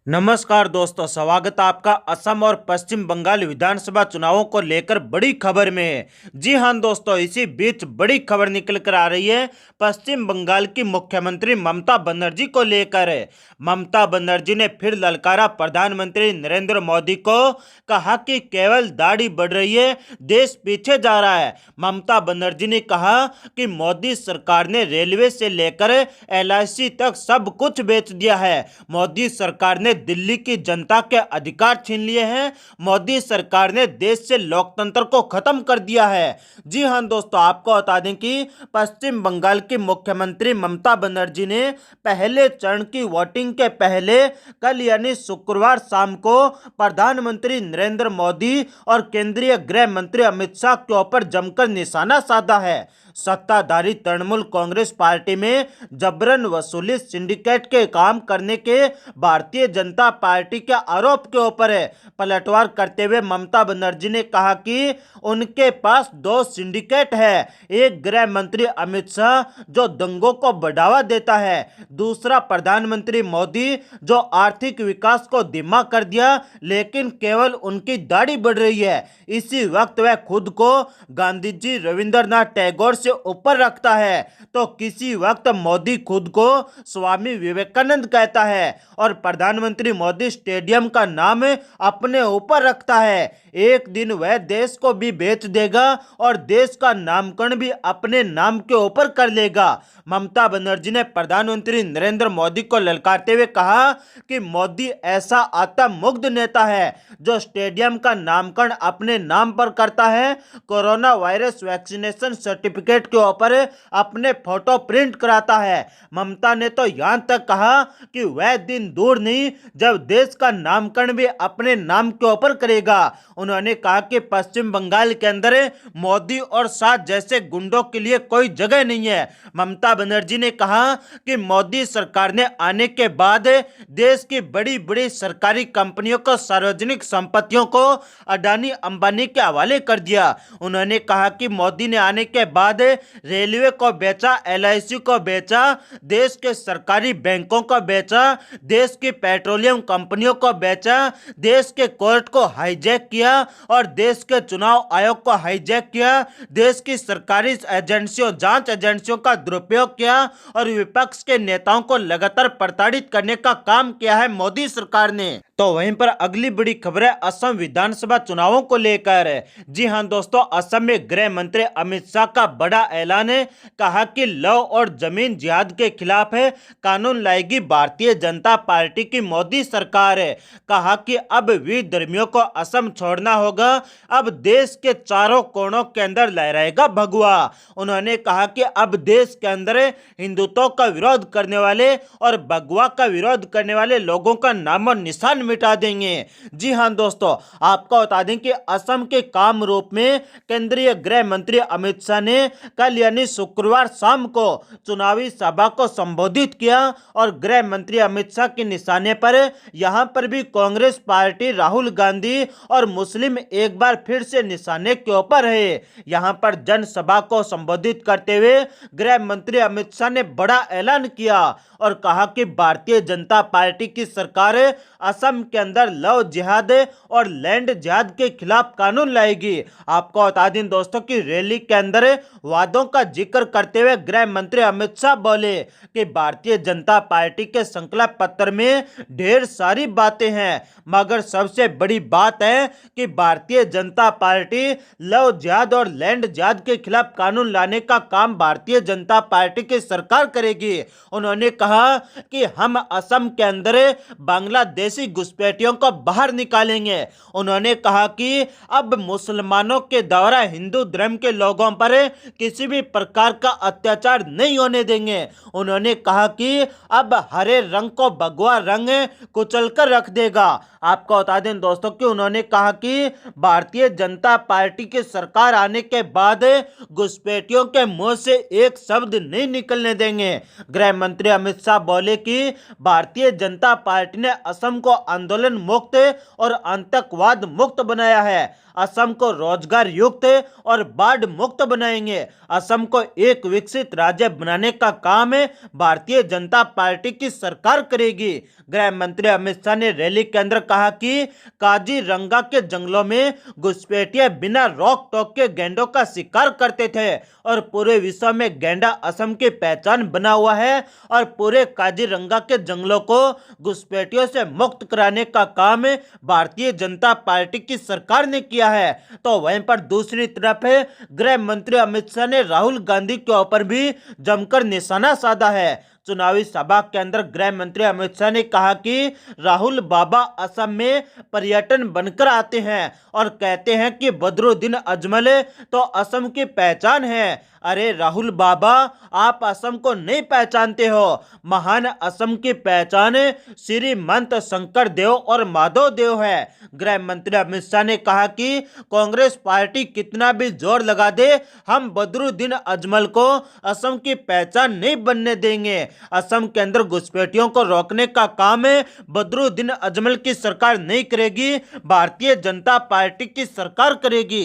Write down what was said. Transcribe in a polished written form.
नमस्कार दोस्तों, स्वागत है आपका असम और पश्चिम बंगाल विधानसभा चुनावों को लेकर बड़ी खबर में। जी हां दोस्तों, इसी बीच बड़ी खबर निकल कर आ रही है पश्चिम बंगाल की मुख्यमंत्री ममता बनर्जी को लेकर। ममता बनर्जी ने फिर ललकारा प्रधानमंत्री नरेंद्र मोदी को, कहा कि केवल दाढ़ी बढ़ रही है, देश पीछे जा रहा है। ममता बनर्जी ने कहा कि मोदी सरकार ने रेलवे से लेकर एलआईसी तक सब कुछ बेच दिया है। मोदी सरकार ने दिल्ली की जनता के अधिकार छीन लिए हैं। मोदी सरकार ने देश से लोकतंत्र को खत्म कर दिया है। जी हां दोस्तों, आपको बता दें कि पश्चिम बंगाल की मुख्यमंत्री ममता बनर्जी ने पहले चरण की वोटिंग के पहले कल यानी शुक्रवार शाम को प्रधानमंत्री नरेंद्र मोदी और केंद्रीय गृह मंत्री अमित शाह के ऊपर जमकर निशाना साधा है। सत्ताधारी तृणमूल कांग्रेस पार्टी में जबरन वसूली सिंडिकेट के काम करने के भारतीय जनता पार्टी के आरोप के ऊपर पलटवार करते हुए ममता बनर्जी ने कहा कि उनके पास दो सिंडिकेट है। एक गृह मंत्री अमित शाह जो दंगों को बढ़ावा देता है, दूसरा प्रधानमंत्री मोदी जो आर्थिक विकास को धीमा कर दिया, लेकिन केवल उनकी दाढ़ी बढ़ रही है। इसी वक्त वह खुद को गांधी जी, रविंद्रनाथ टैगोर से ऊपर रखता है, तो किसी वक्त मोदी खुद को स्वामी विवेकानंद कहता है और प्रधानमंत्री मोदी स्टेडियम का नाम अपने ऊपर रखता है। एक दिन वह देश को भी बेच देगा और देश का नामकरण भी अपने नाम के ऊपर कर लेगा। ममता बनर्जी ने प्रधानमंत्री नरेंद्र मोदी को ललकारते हुए कहा कि मोदी ऐसा आत्ममुग्ध नेता है जो स्टेडियम का नामकरण अपने नाम पर करता है, कोरोना वायरस वैक्सीनेशन सर्टिफिकेट के ऊपर अपने फोटो प्रिंट कराता है। ममता ने तो यहां तक कहा कि वह दिन दूर नहीं जब देश का नामकरण भी अपने नाम के ऊपर करेगा। उन्होंने कहा कि पश्चिम बंगाल के अंदर मोदी और शाह जैसे गुंडों के लिए कोई जगह नहीं है। ममता बनर्जी ने कहा कि मोदी सरकार ने आने के बाद देश की बड़ी बड़ी सरकारी कंपनियों को, सार्वजनिक संपत्तियों को अडानी अंबानी के हवाले कर दिया। उन्होंने कहा कि मोदी ने आने के बाद रेलवे को बेचा, एलआईसी को बेचा, देश के सरकारी बैंकों को बेचा, देश की पेट्रोलियम कंपनियों को बेचा, देश के कोर्ट को हाईजैक किया और देश के चुनाव आयोग को हाईजैक किया, देश की सरकारी एजेंसियों, जांच एजेंसियों का दुरुपयोग किया और विपक्ष के नेताओं को लगातार प्रताड़ित करने का काम किया है मोदी सरकार ने। तो वहीं पर अगली बड़ी खबर है असम विधानसभा चुनावों को लेकर। जी हां दोस्तों, असम में गृह मंत्री अमित शाह का बड़ा ऐलान है। कहा कि लव और जमीन जिहाद के खिलाफ है कानून लाएगी भारतीय जनता पार्टी की मोदी सरकार है। कहा कि अब विधर्मियों को असम छोड़ना होगा, अब देश के चारों कोनों के अंदर लहराएगा भगवा। उन्होंने कहा कि अब देश के अंदर हिंदुत्व का विरोध करने वाले और भगवा का विरोध करने वाले लोगों का नामो निशान मिटा देंगे। जी हां दोस्तों, आपको बता दें कि असम के कामरूप में केंद्रीय गृह मंत्री अमित शाह ने कल यानी शुक्रवार शाम को चुनावी सभा को संबोधित किया और गृह मंत्री अमित शाह के निशाने पर यहां पर भी कांग्रेस पार्टी, राहुल गांधी और मुस्लिम एक बार फिर से निशाने के ऊपर है। यहां पर जनसभा को संबोधित करते हुए गृह मंत्री अमित शाह ने बड़ा ऐलान किया और कहा कि भारतीय जनता पार्टी की सरकार असम के अंदर लव जिहाद और लैंड जिहाद के खिलाफ कानून लाएगी। आपको बता दें दोस्तों कि रैली के अंदर वादों का जिक्र करते हुए गृह मंत्री अमित शाह बोले कि भारतीय जनता पार्टी के संकल्प पत्र में ढेर सारी बातें हैं, मगर सबसे बड़ी बात है कि भारतीय जनता पार्टी लव जिहाद और लैंड जिहाद के खिलाफ कानून लाने का काम भारतीय जनता पार्टी की सरकार करेगी। उन्होंने कहा कि हम असम के अंदर बांग्लादेशी घुसपैठियों को बाहर निकालेंगे। उन्होंने कहा कि अब मुसलमानों के द्वारा हिंदू धर्म के लोगों पर किसी भी प्रकार का अत्याचार नहीं होने देंगे। उन्होंने कहा कि अब हरे रंग को भगवा रंग कुचल कर रख देगा। आपको बता दें दोस्तों कि उन्होंने कहा कि भारतीय जनता पार्टी की सरकार आने के बाद घुसपैठियों के मुंह से एक शब्द नहीं निकलने देंगे। गृह मंत्री अमित शाह बोले कि भारतीय जनता पार्टी ने असम को आंदोलन मुक्त और आतंकवाद मुक्त बनाया है। असम को रोजगार युक्त और बाढ़ मुक्त बनाएंगे। असम को एक विकसित राज्य बनाने का काम भारतीय जनता पार्टी की सरकार करेगी। गृह मंत्री अमित शाह ने रैली के अंदर कहा कि काजीरंगा के जंगलों में घुसपैठिए बिना रोक टोक के गैंडों का शिकार करते थे और पूरे विश्व में गैंडा असम की पहचान बना हुआ है और पूरे काजीरंगा के जंगलों को घुसपैठियों से मुक्त कराने का काम भारतीय जनता पार्टी की सरकार ने किया है। तो वहीं पर दूसरी तरफ गृह मंत्री अमित शाह ने राहुल गांधी के ऊपर भी जमकर निशाना साधा है। चुनावी सभा के अंदर गृह मंत्री अमित शाह ने कहा कि राहुल बाबा असम में पर्यटन बनकर आते हैं और कहते हैं कि बदरुद्दीन अजमल तो असम की पहचान है। अरे राहुल बाबा, आप असम को नहीं पहचानते हो। महान असम की पहचान श्रीमंत शंकर देव और माधव देव है। गृह मंत्री अमित शाह ने कहा कि कांग्रेस पार्टी कितना भी जोर लगा दे, हम बदरुद्दीन अजमल को असम की पहचान नहीं बनने देंगे। असम के अंदर घुसपैठियों को रोकने का काम बदरुद्दीन अजमल की सरकार नहीं करेगी, भारतीय जनता पार्टी की सरकार करेगी।